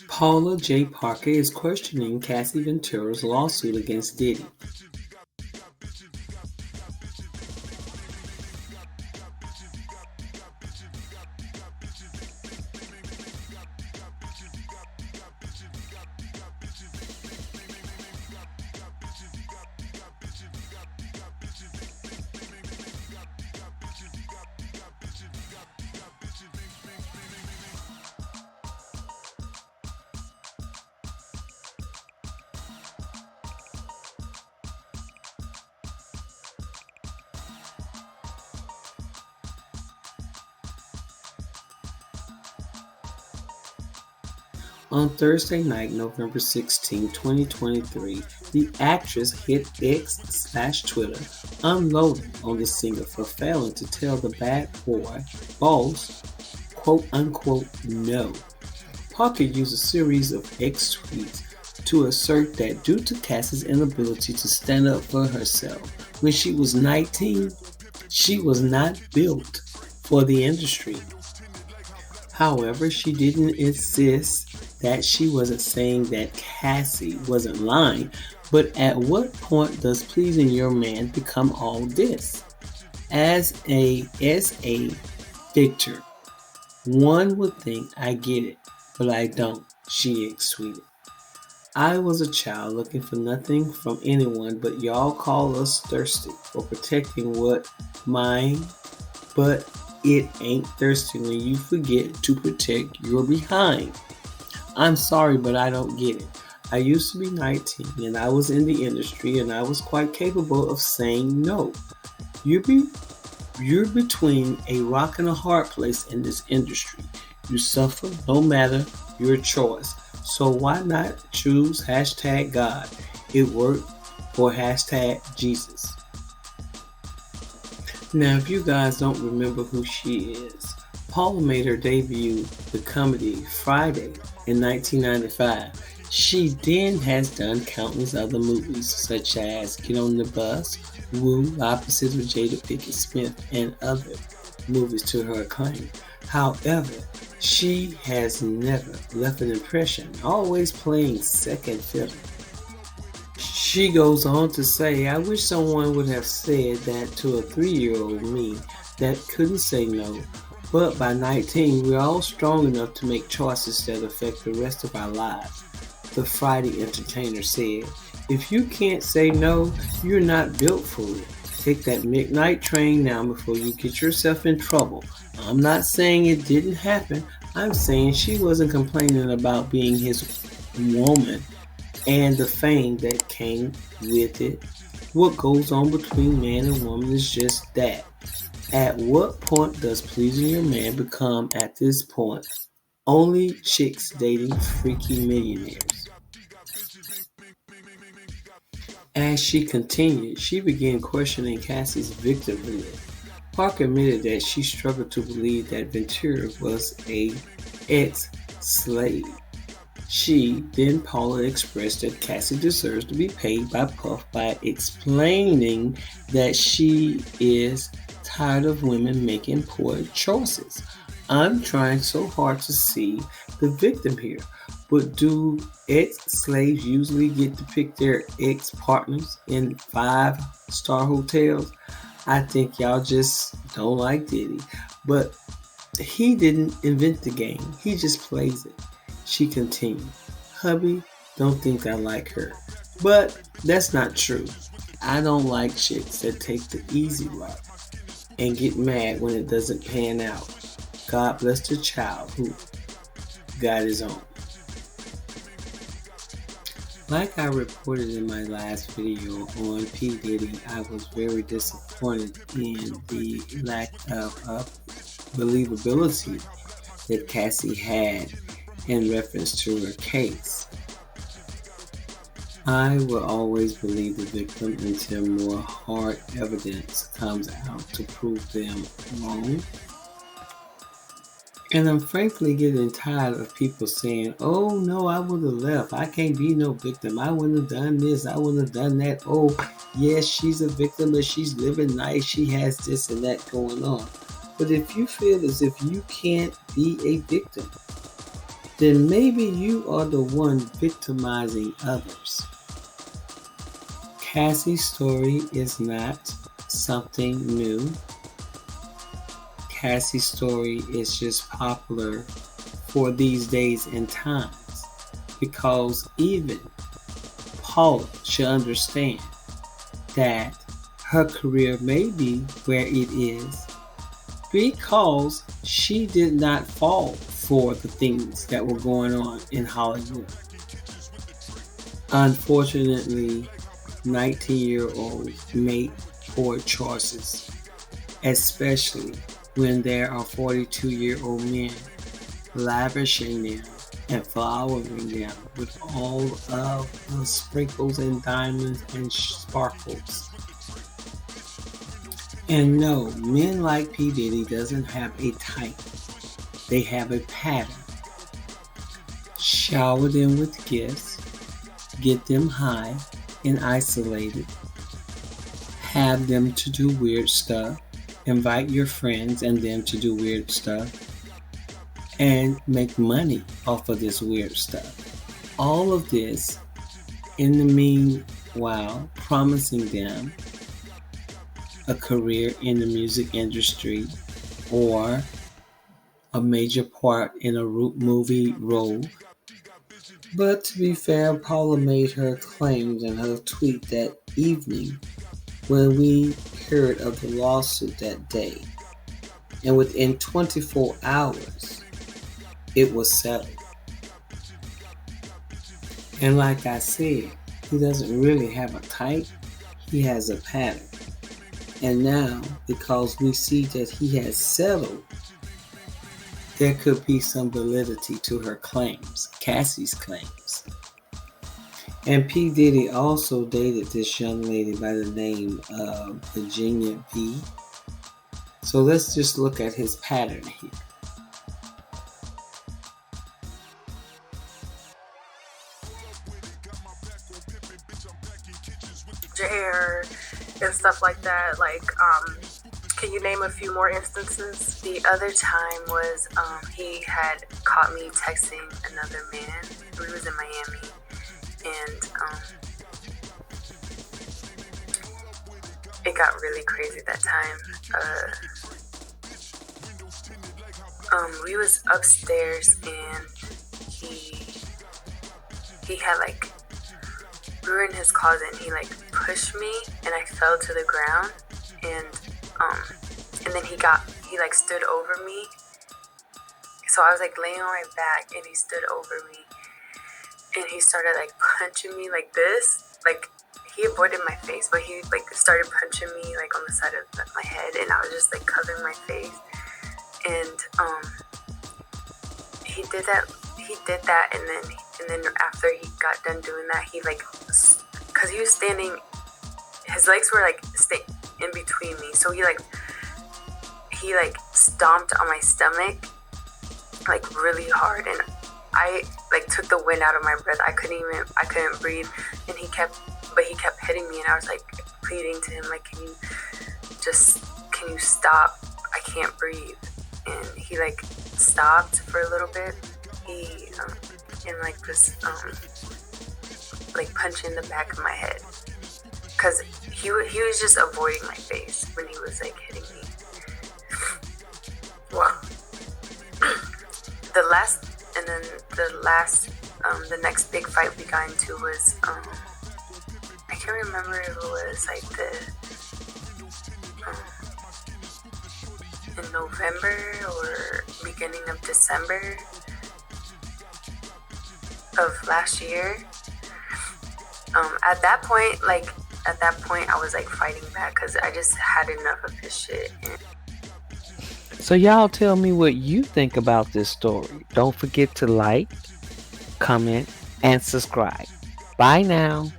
Paula J. Parker is questioning Cassie Ventura's lawsuit against Diddy. On Thursday night, November 16, 2023, the actress hit X/Twitter, unloading on the singer for failing to tell the bad boy boss, quote unquote, no. Parker used a series of X tweets to assert that due to Cassie's inability to stand up for herself when she was 19, she was not built for the industry. However, she didn't insist that she wasn't saying that Cassie wasn't lying, but at what point does pleasing your man become all this? As a Victor, one would think I get it, but I don't, she tweeted. I was a child looking for nothing from anyone, but y'all call us thirsty for protecting what mine, but it ain't thirsty when you forget to protect your behind. I'm sorry, but I don't get it. I used to be 19 and I was in the industry and I was quite capable of saying no. You're between a rock and a hard place in this industry. You suffer no matter your choice. So why not choose #God? It worked for #Jesus. Now, if you guys don't remember who she is, Paula made her debut the comedy Friday in 1995. She then has done countless other movies such as Get on the Bus, Woo, Opposites with Jada Pinkett Smith, and other movies to her acclaim. However, she has never left an impression, always playing second fiddle. She goes on to say, I wish someone would have said that to a 3-year-old me that couldn't say no. But by 19, we're all strong enough to make choices that affect the rest of our lives. The Friday entertainer said, if you can't say no, you're not built for it. Take that midnight train now before you get yourself in trouble. I'm not saying it didn't happen. I'm saying she wasn't complaining about being his woman and the fame that came with it. What goes on between man and woman is just that. At what point does pleasing your man become, at this point, only chicks dating freaky millionaires? As she continued, she began questioning Cassie's victimhood. Parker admitted that she struggled to believe that Ventura was an ex-slave. She, then Paula, expressed that Cassie deserves to be paid by Puff by explaining that she is tired of women making poor choices. I'm trying so hard to see the victim here, but do ex-slaves usually get to pick their ex-partners in 5-star hotels? I think y'all just don't like Diddy, but he didn't invent the game, he just plays it. She continued, hubby, don't think I like her, but that's not true. I don't like chicks that take the easy route and get mad when it doesn't pan out. God bless the child who got his own. Like I reported in my last video on P. Diddy, I was very disappointed in the lack of believability that Cassie had in reference to her case. I will always believe the victim until more hard evidence comes out to prove them wrong. And I'm frankly getting tired of people saying, oh no, I would have left. I can't be no victim. I wouldn't have done this. I wouldn't have done that. Oh, yes, she's a victim, but she's living nice. She has this and that going on. But if you feel as if you can't be a victim, then maybe you are the one victimizing others. Cassie's story is not something new. Cassie's story is just popular for these days and times because even Paula should understand that her career may be where it is because she did not fall for the things that were going on in Hollywood. Unfortunately, 19-year-olds make poor choices, especially when there are 42-year-old men lavishing them and flowering them with all of the sprinkles and diamonds and sparkles. And no, men like P. Diddy doesn't have a type. They have a pattern. Shower them with gifts, get them high and isolated, have them to do weird stuff, invite your friends and them to do weird stuff, and make money off of this weird stuff. All of this in the meanwhile promising them a career in the music industry or a major part in a movie role. But to be fair, Paula made her claims in her tweet that evening when we heard of the lawsuit that day. And within 24 hours, it was settled. And like I said, he doesn't really have a type, he has a pattern. And now, because we see that he has settled, there could be some validity to her claims, Cassie's claims. And P. Diddy also dated this young lady by the name of Virginia V. So let's just look at his pattern here. Your hair and stuff like that. Can you name a few more instances? The other time was he had caught me texting another man. We was in Miami, and it got really crazy that time. We was upstairs, and he had we were in his closet, and he pushed me, and I fell to the ground, and then he stood over me. So I was laying on my back, and he stood over me, and he started punching me like this. He avoided my face, but he started punching me on the side of my head, and I was just covering my face. And he did that, and then after he got done doing that, he because he was standing, his legs were in between me, so he stomped on my stomach really hard, and I took the wind out of my breath. I couldn't breathe, and he kept hitting me, and I was pleading to him, can you stop? I can't breathe. And he stopped for a little bit. He and this punch in the back of my head, because he was just avoiding my face when he was hitting me. Well, the next big fight we got into was I can't remember if it was in November or beginning of December of last year. At that point, I was fighting back because I just had enough of his shit. So y'all tell me what you think about this story. Don't forget to like, comment, and subscribe. Bye now.